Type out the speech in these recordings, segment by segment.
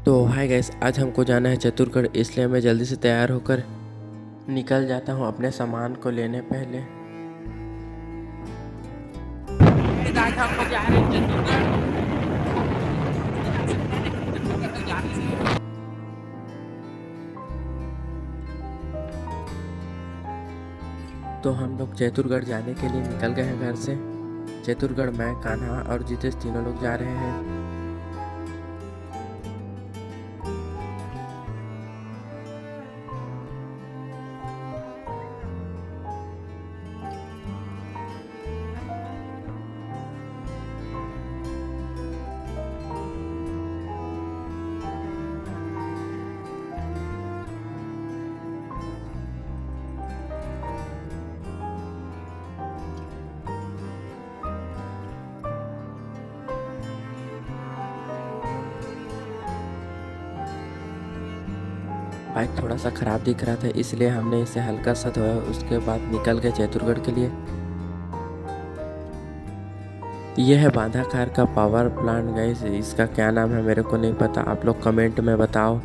तो hi guys, आज हमको जाना है चतुरगढ़, इसलिए मैं जल्दी से तैयार होकर निकल जाता हूँ अपने सामान को लेने पहले। आज हमको जा रहे हैं चतुरगढ़। तो हम लोग चतुरगढ़ जाने के लिए निकल गए हैं घर से। चतुरगढ़ मैं, कान्हा और जितेश तीनों लोग जा रहे हैं। बाइक थोड़ा सा ख़राब दिख रहा था, इसलिए हमने इसे हल्का सा धोया। उसके बाद निकल गए चतुरगढ़ के लिए। यह है बांधाखार का पावर प्लांट गाइस। इसका क्या नाम है मेरे को नहीं पता, आप लोग कमेंट में बताओ।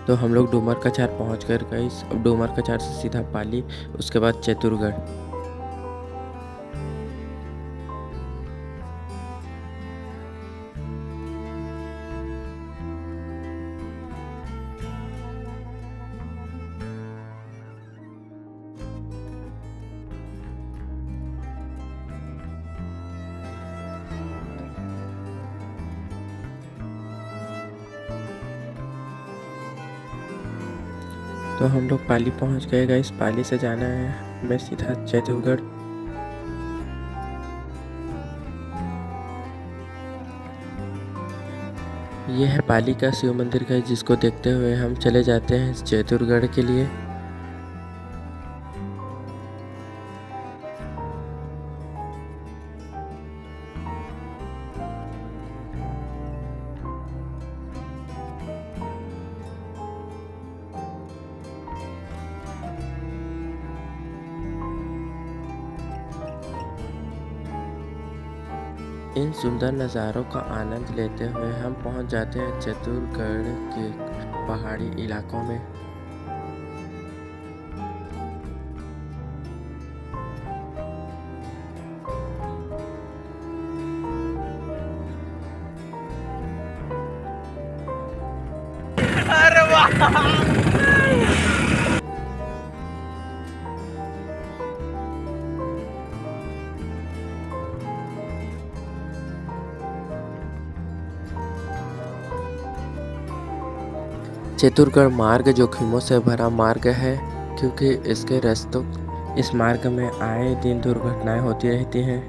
तो हम लोग डूमर कचार पहुँच कर गए। अब डूमर कचार से सीधा पाली, उसके बाद चतुरगढ़। तो हम लोग पाली पहुंच गए गाइस। पाली से जाना है हमें सीधा चतुरगढ़। यह है पाली का शिव मंदिर गाइस, जिसको देखते हुए हम चले जाते हैं चतुरगढ़ के लिए। इन सुंदर नज़ारों का आनंद लेते हुए हम पहुंच जाते हैं चतुरगढ़ के पहाड़ी इलाकों में। अरे वाह। चतुरगढ़ मार्ग जोखिमों से भरा मार्ग है, क्योंकि इसके रास्तों इस मार्ग में आए दिन दुर्घटनाएं होती रहती हैं।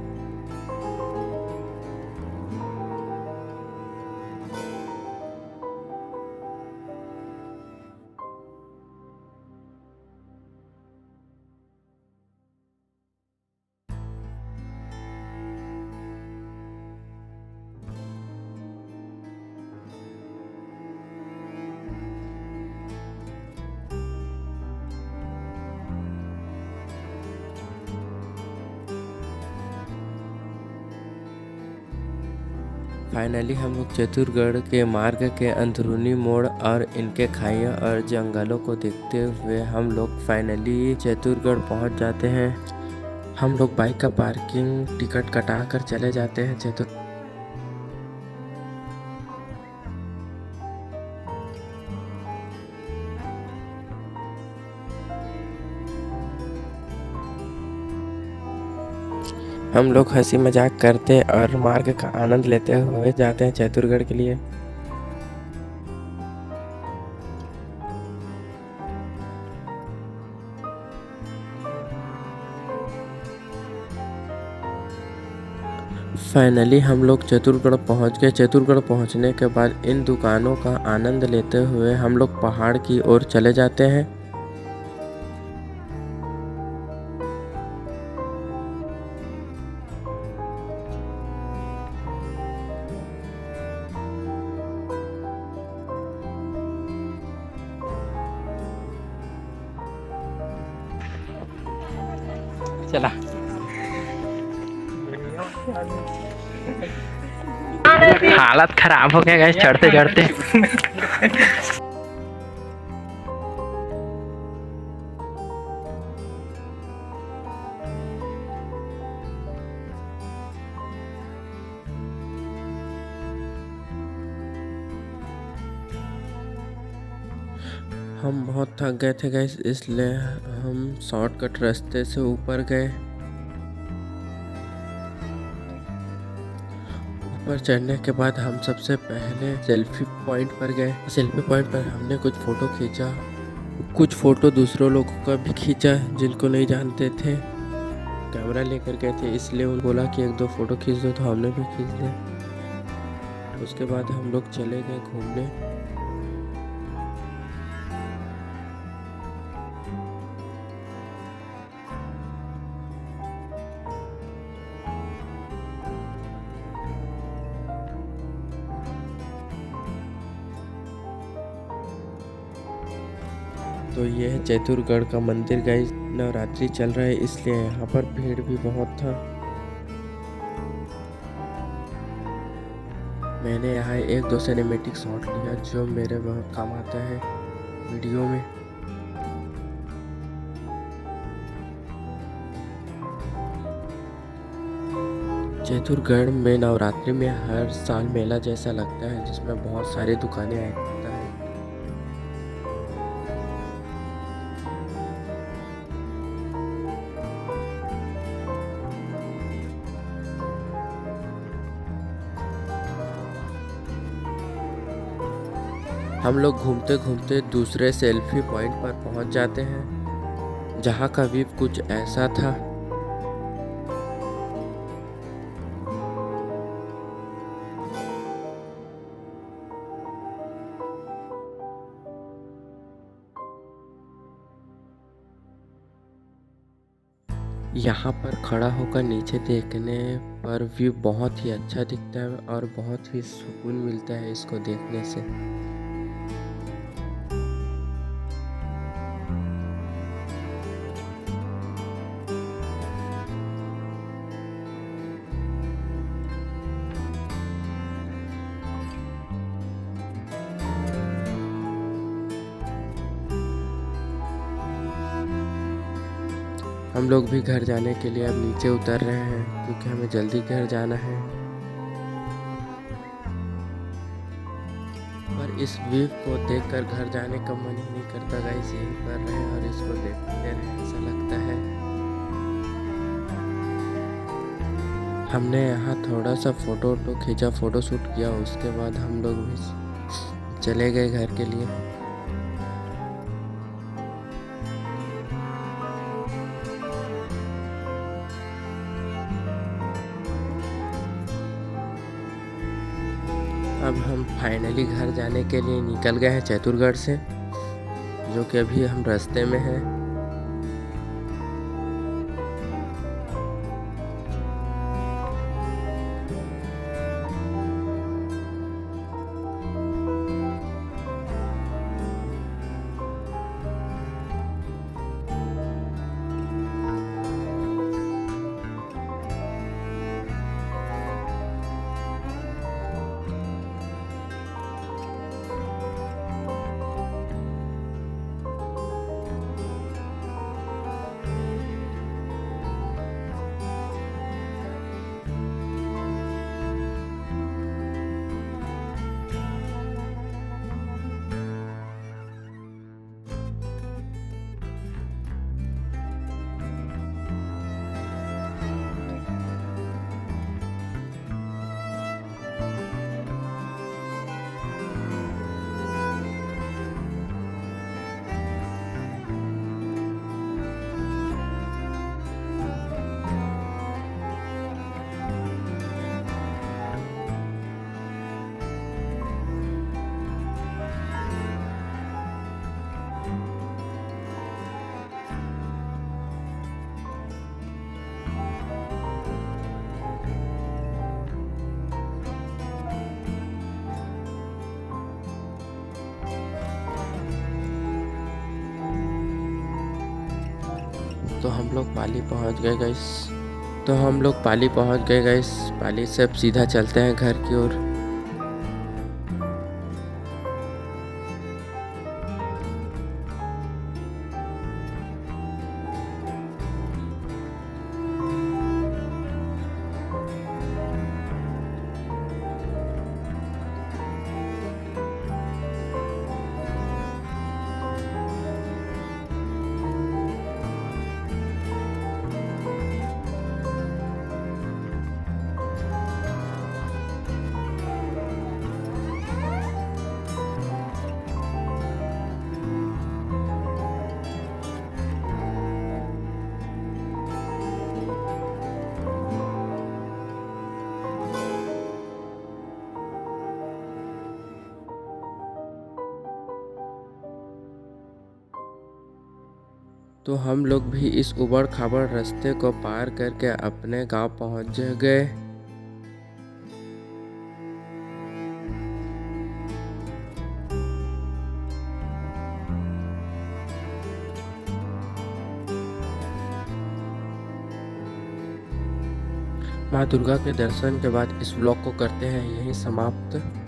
फाइनली हम लोग चतुरगढ़ के मार्ग के अंदरूनी मोड़ और इनके खाइयों और जंगलों को देखते हुए हम लोग फाइनली चतुरगढ़ पहुंच जाते हैं। हम लोग बाइक का पार्किंग टिकट कटा कर चले जाते हैं चतुर। हम लोग हंसी मजाक करते और मार्ग का आनंद लेते हुए जाते हैं चतुरगढ़ के लिए। फाइनली हम लोग चतुरगढ़ पहुंच गए। चतुरगढ़ पहुंचने के बाद इन दुकानों का आनंद लेते हुए हम लोग पहाड़ की ओर चले जाते हैं। चला। हालत खराब हो गया गाइस चढ़ते चढ़ते। हम बहुत थक गए थे गाइस, इसलिए हम शॉर्टकट रास्ते से ऊपर गए। ऊपर चढ़ने के बाद हम सबसे पहले सेल्फी पॉइंट पर गए। सेल्फी पॉइंट पर हमने कुछ फ़ोटो खींचा, कुछ फ़ोटो दूसरों लोगों का भी खींचा जिनको नहीं जानते थे। कैमरा लेकर गए थे, इसलिए उन्होंने बोला कि 1-2 फ़ोटो खींच दो, तो हमने भी खींच दिया। उसके बाद हम लोग चले गए घूमने। तो ये है चैतुरगढ़ का मंदिर गाइस। नवरात्रि चल रहा है इसलिए यहाँ पर भीड़ भी बहुत था। मैंने यहाँ 1-2 सिनेमेटिक शॉट लिया जो मेरे बहुत काम आता है वीडियो में। चैतुरगढ़ में नवरात्रि में हर साल मेला जैसा लगता है जिसमें बहुत सारी दुकानें आती हैं। हम लोग घूमते घूमते दूसरे सेल्फी पॉइंट पर पहुंच जाते हैं जहां का व्यू कुछ ऐसा था। यहाँ पर खड़ा होकर नीचे देखने पर व्यू बहुत ही अच्छा दिखता है और बहुत ही सुकून मिलता है इसको देखने से। हम लोग भी घर जाने के लिए अब नीचे उतर रहे हैं क्योंकि हमें जल्दी घर जाना है। पर इस व्यू को देखकर घर जाने का मन ही नहीं करता गाइस, यही कर रहे हैं और इसको देखते रहे ऐसा लगता है। हमने यहाँ थोड़ा सा फ़ोटो खींचा, फ़ोटो शूट किया। उसके बाद हम लोग भी चले गए घर के लिए। अब हम फाइनली घर जाने के लिए निकल गए हैं चैतुरगढ़ से, जो कि अभी हम रास्ते में हैं। तो हम लोग पाली पहुंच गए गाइस। पाली से अब सीधा चलते हैं घर की ओर। तो हम लोग भी इस उबड़ खाबड़ रास्ते को पार करके अपने गांव पहुंच गए। माँ दुर्गा के दर्शन के बाद इस व्लॉग को करते हैं यहीं समाप्त।